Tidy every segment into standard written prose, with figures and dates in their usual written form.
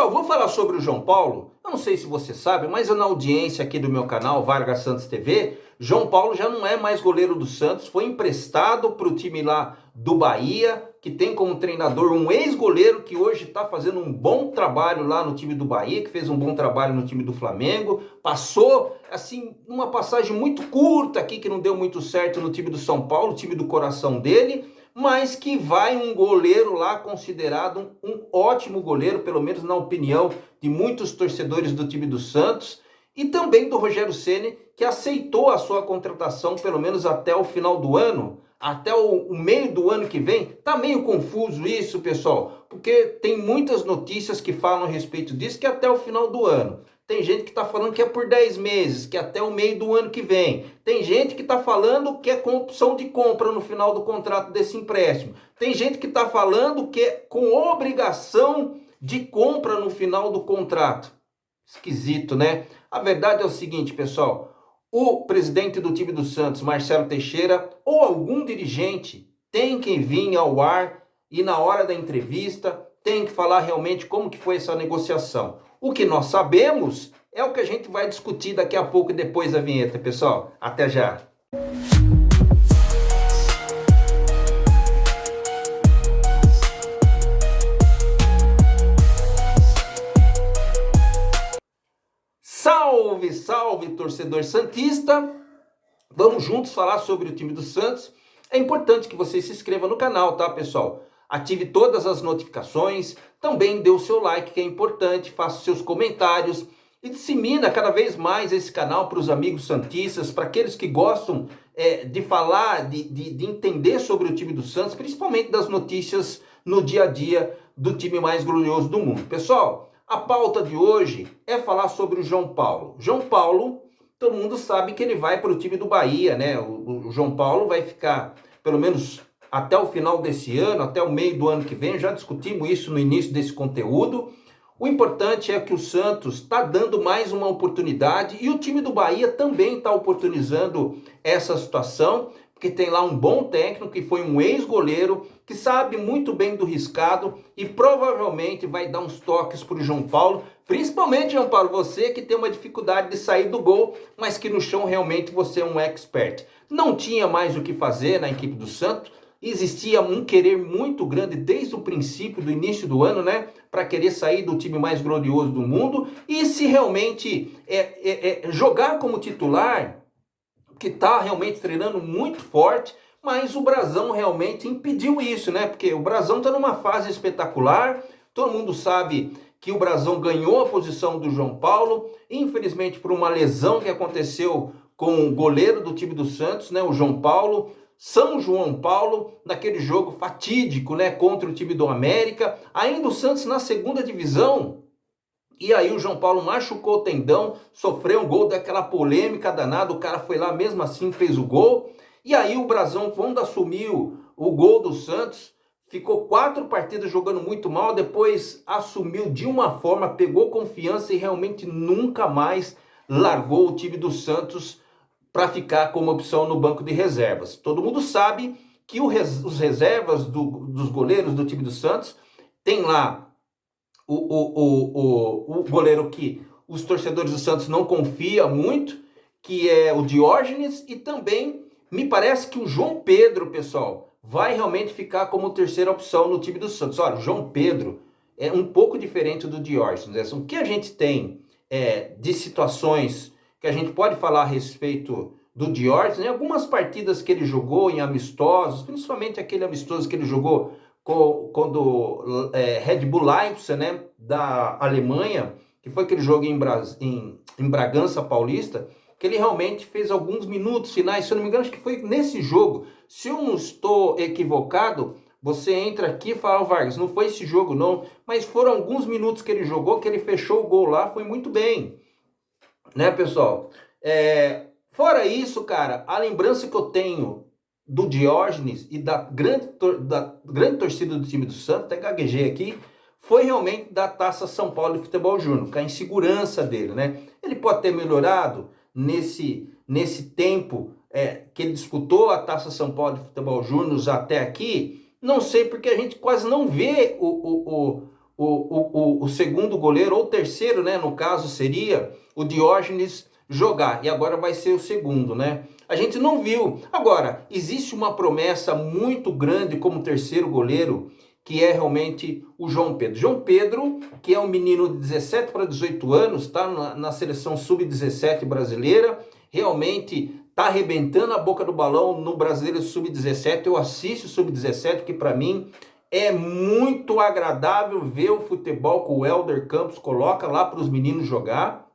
Pessoal, vou falar sobre o João Paulo. Eu não sei se você sabe, mas eu na audiência aqui do meu canal, Vargas Santos TV, João Paulo já não é mais goleiro do Santos, foi emprestado para o time lá do Bahia, que tem como treinador um ex-goleiro que hoje está fazendo um bom trabalho lá no time do Bahia, que fez um bom trabalho no time do Flamengo, passou, assim, uma passagem muito curta aqui, que não deu muito certo no time do São Paulo, time do coração dele, mas que vai um goleiro lá considerado um ótimo goleiro, pelo menos na opinião de muitos torcedores do time do Santos, e também do Rogério Ceni, que aceitou a sua contratação pelo menos até o final do ano, até o meio do ano que vem. Tá meio confuso isso, pessoal, porque tem muitas notícias que falam a respeito disso, que é até o final do ano. Tem gente que está falando que é por 10 meses, que é até o meio do ano que vem. Tem gente que está falando que é com opção de compra no final do contrato desse empréstimo. Tem gente que está falando que é com obrigação de compra no final do contrato. Esquisito, né? A verdade é o seguinte, pessoal. O presidente do time do Santos, Marcelo Teixeira, ou algum dirigente, tem que vir ao ar e na hora da entrevista tem que falar realmente como que foi essa negociação. O que nós sabemos é o que a gente vai discutir daqui a pouco depois da vinheta, pessoal. Até já! Salve, salve, torcedor santista! Vamos juntos falar sobre o time do Santos. É importante que você se inscreva no canal, tá, pessoal? Ative todas as notificações, também dê o seu like, que é importante, faça seus comentários e dissemina cada vez mais esse canal para os amigos santistas, para aqueles que gostam de falar, de entender sobre o time do Santos, principalmente das notícias no dia a dia do time mais glorioso do mundo. Pessoal, a pauta de hoje é falar sobre o João Paulo. João Paulo, todo mundo sabe que ele vai para o time do Bahia, né? O João Paulo vai ficar, pelo menos até o final desse ano, até o meio do ano que vem. Já discutimos isso no início desse conteúdo. O importante é que o Santos está dando mais uma oportunidade e o time do Bahia também está oportunizando essa situação, porque tem lá um bom técnico que foi um ex-goleiro, que sabe muito bem do riscado e provavelmente vai dar uns toques para o João Paulo, principalmente, João Paulo, você que tem uma dificuldade de sair do gol, mas que no chão realmente você é um expert. Não tinha mais o que fazer na equipe do Santos, existia um querer muito grande desde o princípio, do início do ano, né, para querer sair do time mais glorioso do mundo e se realmente jogar como titular, que está realmente treinando muito forte, mas o Brasão realmente impediu isso, né? Porque o Brasão está numa fase espetacular, todo mundo sabe que o Brasão ganhou a posição do João Paulo, infelizmente por uma lesão que aconteceu com o goleiro do time do Santos, né? O João Paulo, São João Paulo, naquele jogo fatídico, né? Contra o time do América, ainda o Santos na segunda divisão. E aí o João Paulo machucou o tendão, sofreu um gol daquela polêmica danada, o cara foi lá mesmo assim, fez o gol. E aí o Brasão, quando assumiu o gol do Santos, ficou 4 partidas jogando muito mal, depois assumiu de uma forma, pegou confiança e realmente nunca mais largou o time do Santos para ficar como opção no banco de reservas. Todo mundo sabe que os reservas dos goleiros do time do Santos tem lá o goleiro que os torcedores do Santos não confiam muito, que é o Diógenes, e também me parece que o João Pedro, pessoal, vai realmente ficar como terceira opção no time do Santos. Olha, o João Pedro é um pouco diferente do Diógenes. O que a gente tem de situações que a gente pode falar a respeito do Diógenes, em algumas partidas que ele jogou em amistosos, principalmente aquele amistoso que ele jogou quando Red Bull Leipzig, né, da Alemanha, que foi aquele jogo em Bragança Paulista, que ele realmente fez alguns minutos finais, se eu não me engano, acho que foi nesse jogo. Se eu não estou equivocado, você entra aqui e fala, Vargas, não foi esse jogo não, mas foram alguns minutos que ele jogou, que ele fechou o gol lá, foi muito bem, né, pessoal? Fora isso, cara, a lembrança que eu tenho do Diógenes e da grande torcida do time do Santos, até gaguejei aqui, foi realmente da Taça São Paulo de Futebol Júnior, com a insegurança dele, né? Ele pode ter melhorado nesse tempo que ele disputou a Taça São Paulo de Futebol Júnior até aqui, não sei, porque a gente quase não vê o segundo goleiro, ou terceiro, né, no caso seria o Diógenes jogar, e agora vai ser o segundo, né? A gente não viu. Agora, existe uma promessa muito grande como terceiro goleiro, que é realmente o João Pedro. João Pedro, que é um menino de 17 para 18 anos, está na seleção sub-17 brasileira, realmente está arrebentando a boca do balão no Brasileiro Sub-17. Eu assisto o Sub-17, que para mim é muito agradável ver o futebol que o Helder Campos coloca lá para os meninos jogar.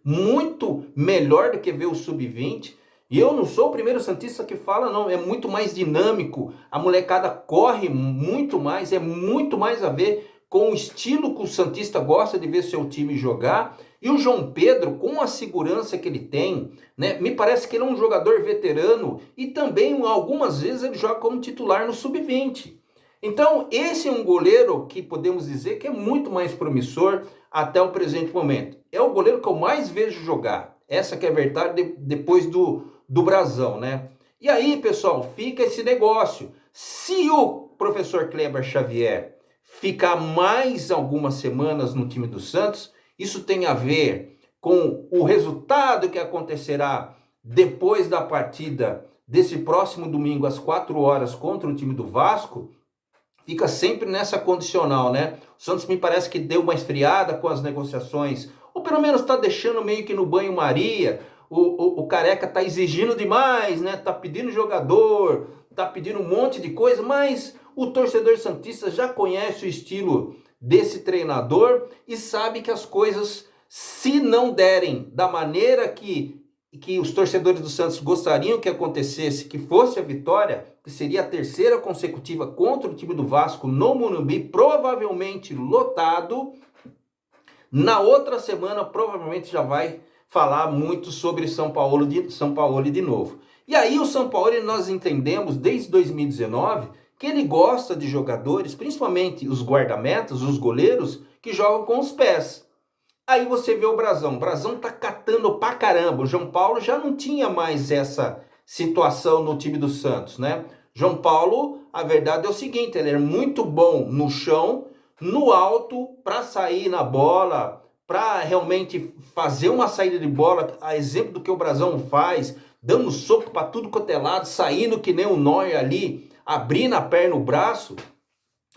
Muito melhor do que ver o Sub-20. E eu não sou o primeiro santista que fala, não. É muito mais dinâmico. A molecada corre muito mais. É muito mais a ver com o estilo que o santista gosta de ver seu time jogar. E o João Pedro, com a segurança que ele tem, né, me parece que ele é um jogador veterano. E também, algumas vezes, ele joga como titular no Sub-20. Então, esse é um goleiro que podemos dizer que é muito mais promissor até o presente momento. É o goleiro que eu mais vejo jogar. Essa que é a verdade depois do Brasão, né? E aí, pessoal, fica esse negócio. Se o professor Kleber Xavier ficar mais algumas semanas no time do Santos, isso tem a ver com o resultado que acontecerá depois da partida desse próximo domingo às 4 horas contra o time do Vasco. Fica sempre nessa condicional, né? O Santos me parece que deu uma esfriada com as negociações, ou pelo menos está deixando meio que no banho-maria. O Careca está exigindo demais, né? Tá pedindo jogador, tá pedindo um monte de coisa, mas o torcedor santista já conhece o estilo desse treinador e sabe que as coisas, se não derem da maneira que os torcedores do Santos gostariam que acontecesse, que fosse a vitória, que seria a terceira consecutiva contra o time do Vasco no Morumbi, provavelmente lotado. Na outra semana, provavelmente já vai falar muito sobre São Paulo de novo. E aí o São Paulo, nós entendemos desde 2019 que ele gosta de jogadores, principalmente os guarda-metas, os goleiros, que jogam com os pés. Aí você vê o Brasão. O Brasão tá catando pra caramba. O João Paulo já não tinha mais essa situação no time do Santos, né? João Paulo, a verdade é o seguinte, ele é muito bom no chão, no alto, para sair na bola, para realmente fazer uma saída de bola, a exemplo do que o Brasão faz, dando soco para tudo quanto é lado, saindo que nem o Neuer ali, abrindo a perna, o braço.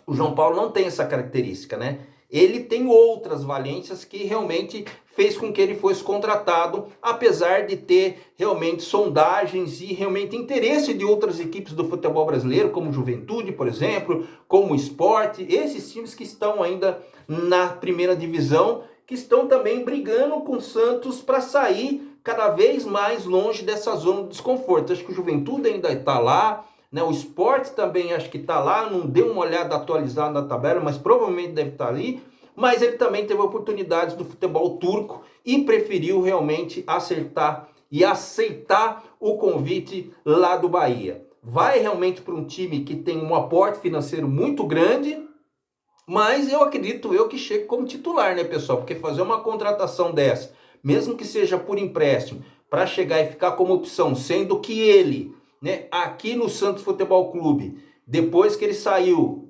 O João Paulo não tem essa característica, né? Ele tem outras valências que realmente fez com que ele fosse contratado, apesar de ter realmente sondagens e realmente interesse de outras equipes do futebol brasileiro, como Juventude, por exemplo, como Sport, esses times que estão ainda na primeira divisão, que estão também brigando com o Santos para sair cada vez mais longe dessa zona de desconforto. Acho que o Juventude ainda está lá, né? O Sport também acho que está lá, não deu uma olhada atualizada na tabela, mas provavelmente deve estar ali. Mas ele também teve oportunidades do futebol turco e preferiu realmente acertar e aceitar o convite lá do Bahia. Vai realmente para um time que tem um aporte financeiro muito grande, mas eu acredito que chegue como titular, né, pessoal? Porque fazer uma contratação dessa, mesmo que seja por empréstimo, para chegar e ficar como opção, sendo que ele, né, aqui no Santos Futebol Clube, depois que ele saiu,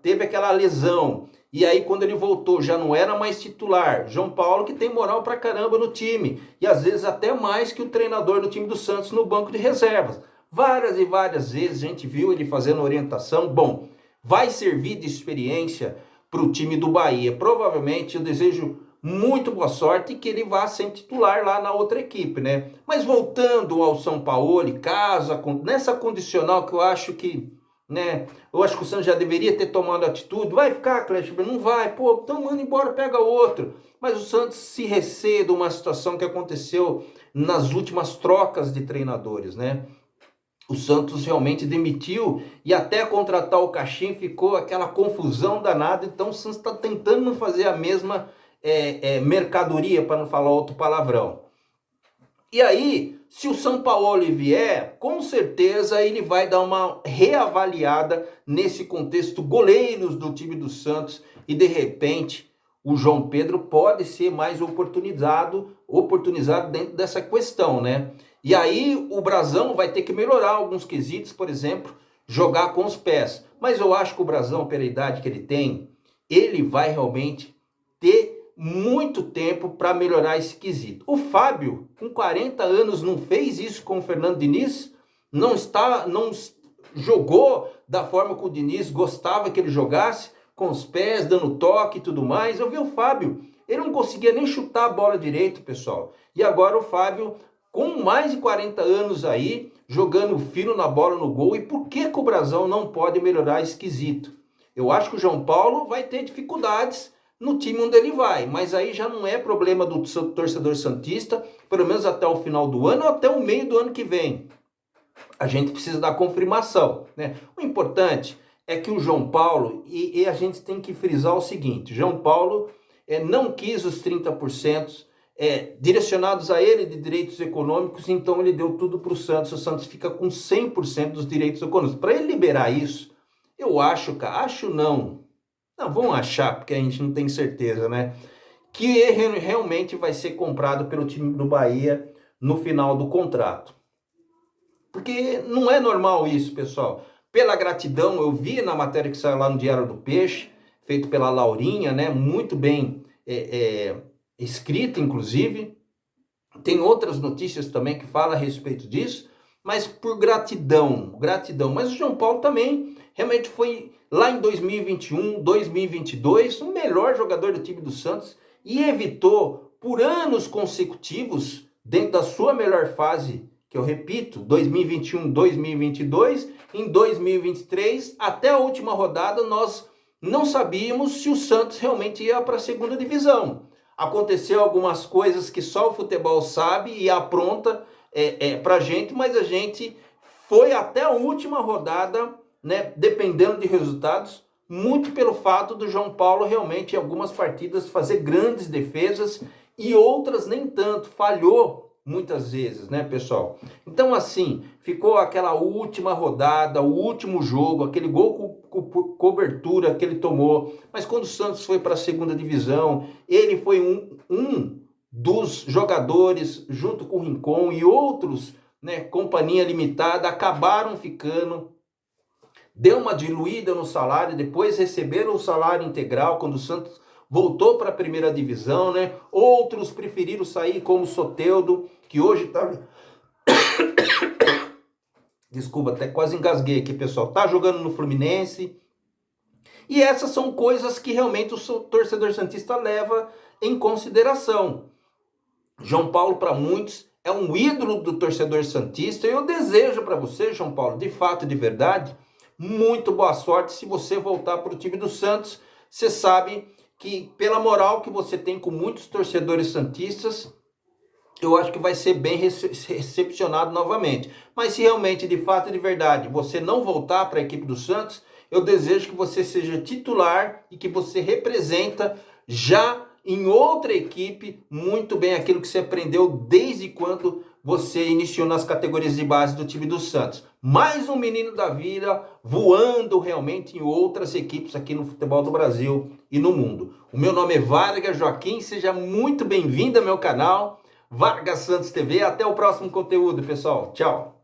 teve aquela lesão, e aí quando ele voltou já não era mais titular. João Paulo, que tem moral pra caramba no time, e às vezes até mais que o treinador do time do Santos no banco de reservas. Várias e várias vezes a gente viu ele fazendo orientação. Bom, vai servir de experiência para o time do Bahia. Provavelmente eu desejo muito boa sorte e que ele vá ser titular lá na outra equipe, né? Mas voltando ao São Paulo, nessa condicional que eu acho que, né? Eu acho que o Santos já deveria ter tomado atitude. Vai ficar, Clécio? Não vai. Pô, então manda embora, pega outro. Mas o Santos se receia de uma situação que aconteceu nas últimas trocas de treinadores, né? O Santos realmente demitiu e até contratar o Caixinha ficou aquela confusão danada. Então o Santos está tentando não fazer a mesma mercadoria, para não falar outro palavrão. E aí, se o São Paulo vier, com certeza ele vai dar uma reavaliada nesse contexto goleiros do time do Santos e de repente o João Pedro pode ser mais oportunizado dentro dessa questão, né? E aí o Brasão vai ter que melhorar alguns quesitos, por exemplo, jogar com os pés. Mas eu acho que o Brasão, pela idade que ele tem, ele vai realmente ter muito tempo para melhorar esse quesito. O Fábio, com 40 anos, não fez isso com o Fernando Diniz? Não jogou da forma que o Diniz gostava que ele jogasse, com os pés, dando toque e tudo mais. Eu vi o Fábio, ele não conseguia nem chutar a bola direito, pessoal. E agora o Fábio, com mais de 40 anos aí, jogando fino na bola no gol. E por que o Brasão não pode melhorar esse quesito? Eu acho que o João Paulo vai ter dificuldades no time onde ele vai, mas aí já não é problema do torcedor santista, pelo menos até o final do ano ou até o meio do ano que vem. A gente precisa da confirmação, né? O importante é que o João Paulo, e a gente tem que frisar o seguinte, João Paulo não quis os 30% direcionados a ele de direitos econômicos, então ele deu tudo para o Santos fica com 100% dos direitos econômicos. Para ele liberar isso, eu acho, não, vamos achar, porque a gente não tem certeza, né? Que ele realmente vai ser comprado pelo time do Bahia no final do contrato. Porque não é normal isso, pessoal. Pela gratidão, eu vi na matéria que saiu lá no Diário do Peixe, feito pela Laurinha, né? Muito bem escrita, inclusive. Tem outras notícias também que falam a respeito disso, mas por gratidão. Mas o João Paulo também realmente foi, lá em 2021, 2022, o melhor jogador do time do Santos e evitou, por anos consecutivos, dentro da sua melhor fase, que eu repito, 2021, 2022, em 2023, até a última rodada, nós não sabíamos se o Santos realmente ia para a segunda divisão. Aconteceu algumas coisas que só o futebol sabe e apronta para a gente, mas a gente foi até a última rodada, né, dependendo de resultados, muito pelo fato do João Paulo realmente em algumas partidas fazer grandes defesas e outras nem tanto, falhou muitas vezes, né, pessoal? Então, assim, ficou aquela última rodada, o último jogo, aquele gol com cobertura que ele tomou. Mas quando o Santos foi para a segunda divisão, ele foi um dos jogadores, junto com o Rincon e outros, né, companhia limitada, acabaram ficando. Deu uma diluída no salário, depois receberam o salário integral quando o Santos voltou para a primeira divisão, né? Outros preferiram sair, como o Soteldo, que hoje está... Desculpa, até quase engasguei aqui, pessoal. Tá jogando no Fluminense. E essas são coisas que realmente o torcedor santista leva em consideração. João Paulo, para muitos, é um ídolo do torcedor santista. E eu desejo para você, João Paulo, de fato e de verdade, muito boa sorte se você voltar para o time do Santos. Você sabe que pela moral que você tem com muitos torcedores santistas, eu acho que vai ser bem recepcionado novamente. Mas se realmente, de fato e de verdade, você não voltar para a equipe do Santos, eu desejo que você seja titular e que você representa já em outra equipe muito bem aquilo que você aprendeu desde quando você iniciou nas categorias de base do time do Santos. Mais um menino da vida voando realmente em outras equipes aqui no futebol do Brasil e no mundo. O meu nome é Vargas Joaquim, seja muito bem-vindo ao meu canal Vargas Santos TV. Até o próximo conteúdo, pessoal. Tchau.